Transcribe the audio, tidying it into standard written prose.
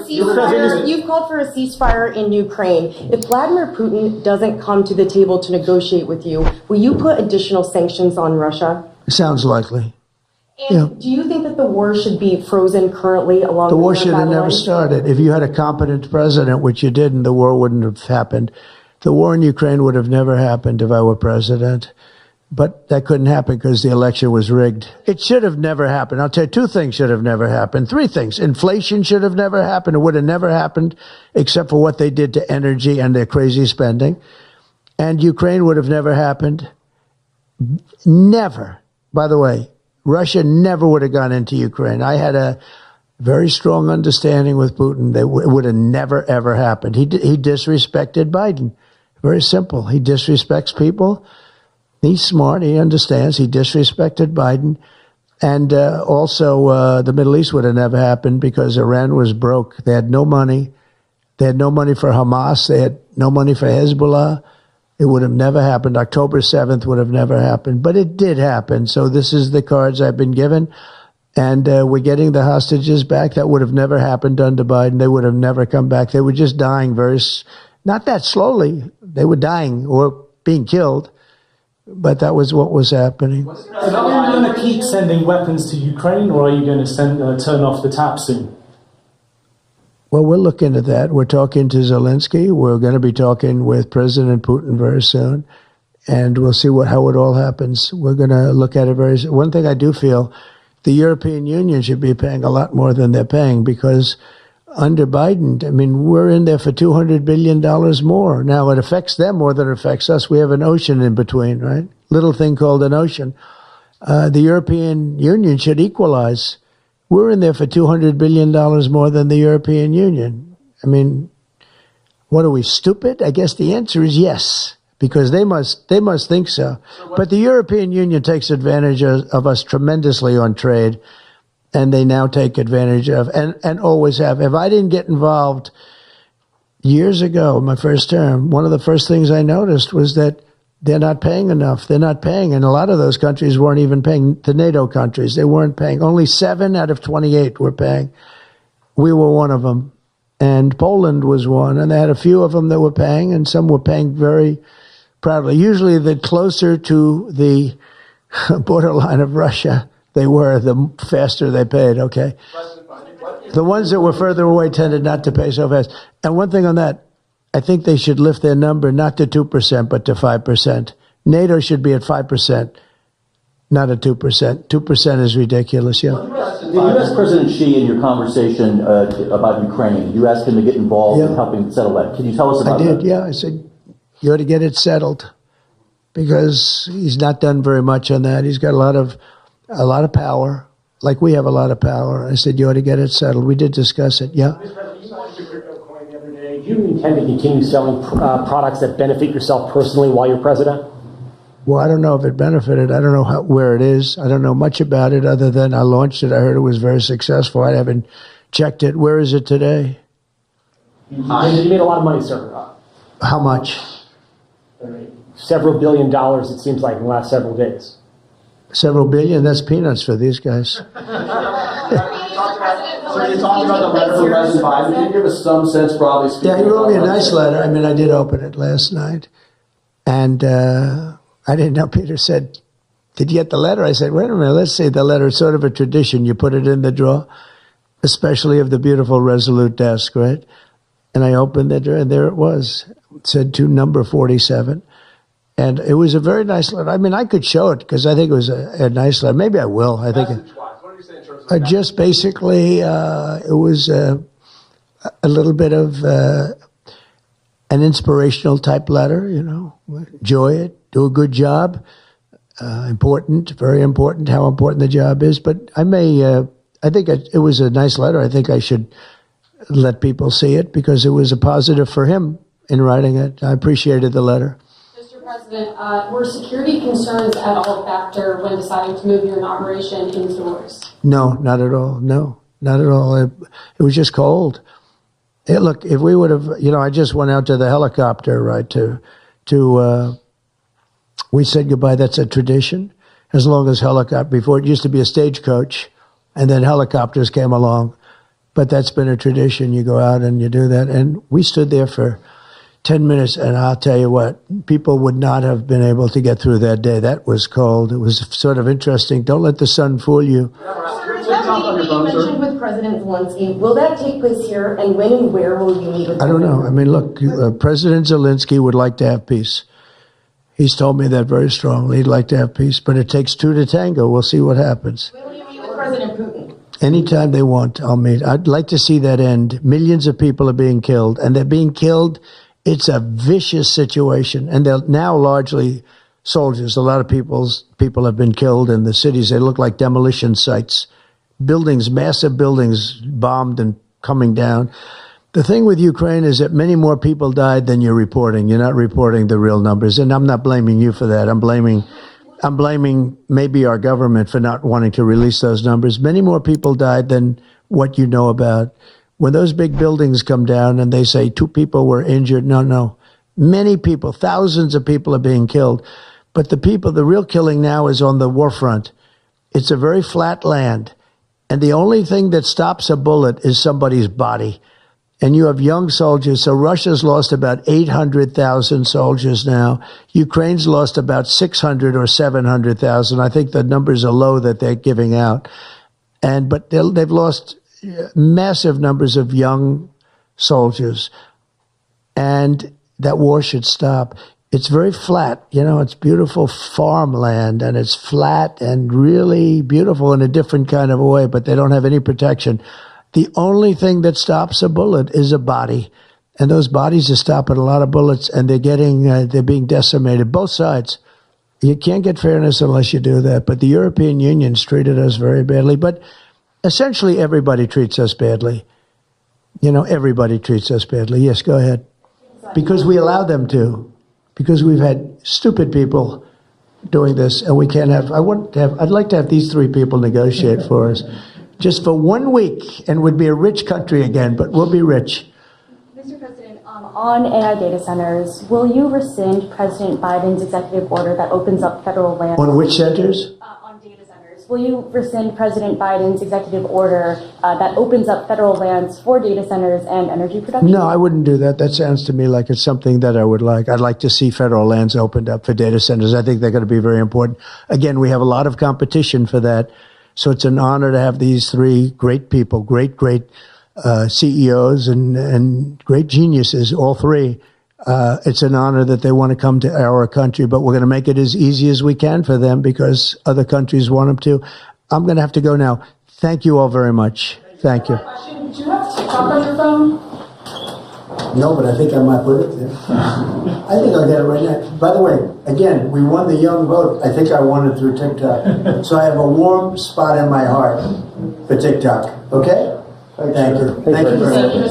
ceasefire. You've called for a ceasefire in Ukraine. If Vladimir Putin doesn't come to the table to negotiate with you, will you put additional sanctions on Russia? Sounds likely. And do you think that the war should be frozen currently along the war should have never started. If you had a competent president, which you didn't, the war wouldn't have happened. The war in Ukraine would have never happened if I were president. But that couldn't happen because the election was rigged. It should have never happened. I'll tell you, two things should have never happened. Three things. Inflation should have never happened. It would have never happened except for what they did to energy and their crazy spending. And Ukraine would have never happened. Never. By the way, Russia never would have gone into Ukraine. I had a very strong understanding with Putin that it would have never, ever happened. He disrespected Biden. Very simple. He disrespects people. He's smart. He understands. He disrespected Biden. And also the Middle East would have never happened because Iran was broke. They had no money. They had no money for Hamas. They had no money for Hezbollah. It would have never happened. October 7th would have never happened. But it did happen. So this is the cards I've been given. And we're getting the hostages back. That would have never happened under Biden. They would have never come back. They were just dying not that slowly. They were dying or being killed. But that was what was happening. So are you going to keep sending weapons to Ukraine, or are you going to turn off the tap soon? Well, we're looking at that. We're talking to Zelensky. We're going to be talking with President Putin very soon. And we'll see how it all happens. We're going to look at it very soon. One thing I do feel, the European Union should be paying a lot more than they're paying because under Biden, I mean, we're in there for $200 billion more. Now, it affects them more than it affects us. We have an ocean in between, right? Little thing called an ocean. The European Union should equalize. We're in there for $200 billion more than the European Union. I mean, what are we, stupid? I guess the answer is yes, because they must think so. But the European Union takes advantage of us tremendously on trade. And they now take advantage of, and always have. If I didn't get involved years ago, my first term, one of the first things I noticed was that they're not paying enough. They're not paying. And a lot of those countries weren't even paying. The NATO countries, they weren't paying. Only 7 out of 28 were paying. We were one of them. And Poland was one. And they had a few of them that were paying, and some were paying very proudly. Usually the closer to the borderline of Russia they were, the faster they paid, okay? The ones that were further away tended not to pay so fast. And one thing on that, I think they should lift their number not to 2%, but to 5%. NATO should be at 5%, not at 2%. 2% is ridiculous, yeah. The U.S. President Xi, in your conversation about Ukraine, you asked him to get involved in helping settle that. Can you tell us about that? I did, yeah. I said, you ought to get it settled because he's not done very much on that. He's got a lot of power, like we have a lot of power. I said, you ought to get it settled. We did discuss it, yeah. Mr. President, you launched your crypto coin the other day. Do you intend to continue selling products that benefit yourself personally while you're president? Well, I don't know if it benefited. I don't know where it is. I don't know much about it other than I launched it. I heard it was very successful. I haven't checked it. Where is it today? You made a lot of money, sir. How much? Several $billion, it seems like, in the last several days. Several billion? That's peanuts for these guys. So you talked about the letter from President Biden. Can you give us some sense, broadly speaking? Yeah, he wrote me a nice letter. I mean, I did open it last night. And I didn't know. Peter said, did you get the letter? I said, wait a minute, let's see the letter. It's sort of a tradition. You put it in the drawer, especially of the beautiful Resolute desk, right? And I opened it, and there it was. It said to number 47. And it was a very nice letter. I mean, I could show it because I think it was a nice letter. Maybe I will. I think just basically it was a little bit of an inspirational type letter, you know. Enjoy it, do a good job. Important, very important, how important the job is. But I think it was a nice letter. I think I should let people see it because it was a positive for him in writing it. I appreciated the letter. President, were security concerns at all a factor when deciding to move your inauguration indoors? No, not at all. No, not at all. It was just cold. Look, if we would have, you know, I just went out to the helicopter, right, we said goodbye. That's a tradition. As long as before it used to be a stagecoach, and then helicopters came along. But that's been a tradition. You go out and you do that. And we stood there for 10 minutes, and I'll tell you what, people would not have been able to get through that day. That was cold. It was sort of interesting. Don't let the sun fool you. That meeting you mentioned with President Zelensky, will that take place here, and when and where will you meet with him? I don't know. I mean, look, President Zelensky would like to have peace. He's told me that very strongly. He'd like to have peace, but it takes two to tango. We'll see what happens. When will you meet with President Putin? Anytime they want, I'll meet. I'd like to see that end. Millions of people are being killed, and they're being killed. It's a vicious situation, and they're now largely soldiers. A lot of people have been killed in the cities. They look like demolition sites. Buildings, massive buildings bombed and coming down. The thing with Ukraine is that many more people died than you're reporting. You're not reporting the real numbers, and I'm not blaming you for that. I'm blaming maybe our government for not wanting to release those numbers. Many more people died than what you know about. When those big buildings come down and they say 2 people were injured, no. Many people, thousands of people are being killed. But the real killing now is on the war front. It's a very flat land. And the only thing that stops a bullet is somebody's body. And you have young soldiers. So Russia's lost about 800,000 soldiers now. Ukraine's lost about 600 or 700,000. I think the numbers are low that they're giving out. But they've lost massive numbers of young soldiers. And that war should stop. It's very flat. It's beautiful farmland, and it's flat and really beautiful in a different kind of way, but they don't have any protection. The only thing that stops a bullet is a body. And those bodies are stopping a lot of bullets, and they're being decimated, both sides. You can't get fairness unless you do that. But the European Union's treated us very badly. But essentially everybody treats us badly. Everybody treats us badly. Yes, go ahead. Because we allow them to. Because we've had stupid people doing this, and we can't have. I'd like to have these 3 people negotiate for us, just for 1 week, and we'd be a rich country again. But we'll be rich. Mr. President, on AI data centers, will you rescind President Biden's executive order that opens up federal land? On which centers? On data centers. Will you rescind President Biden's executive order that opens up federal lands for data centers and energy production? No, I wouldn't do that. That sounds to me like it's something that I would like. I'd like to see federal lands opened up for data centers. I think they're going to be very important. Again, we have a lot of competition for that. So it's an honor to have these 3 great people, great CEOs and great geniuses, all 3. It's an honor that they want to come to our country, but we're going to make it as easy as we can for them because other countries want them to. I'm going to have to go now. Thank you all very much. Thank you. Do you have TikTok on your phone? No, but I think I might put it there. I think I'll get it right now. By the way, again, we won the young vote. I think I won it through TikTok. So I have a warm spot in my heart for TikTok. Okay? Thank you. Thank you very much.